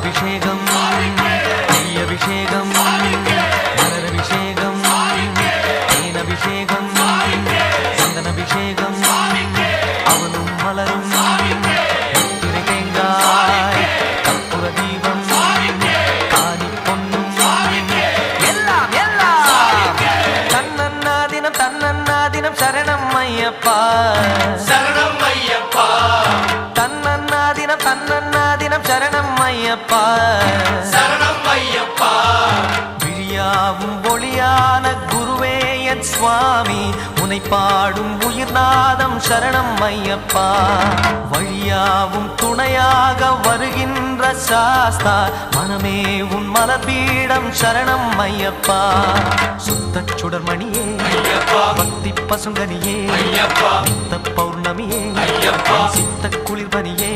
அபிஷேகம் நெய் அபிஷேகம் மலர் அபிஷேகம் தேன் அபிஷேகம் சந்தன அபிஷேகம் அவனும் மலரும் திரை தேங்காய் கற்பூர தீபம் காணி பொன்னும் எல்லாம் எல்லாம் தன்னன்னாதினம் சரணம் ஐயப்பா சரணம் ஐயப்பா தன்னன்னாதினம் சரணம் ஐயப்பா சரணம் ஐயப்பா விழியாவும் ஒளியான குருவே என் சுவாமி உனை பாடும் உயிர்நாதம் சரணம் ஐயப்பா வழியாவும் துணையாக வருகின்ற சாஸ்தா மனமே உன் மலபீடம் சரணம் ஐயப்பா சுத்த சுடர்மணியே பக்தி பசுங்கனியே நித்த பௌர்ணமியே சித்த குளிர்பனியே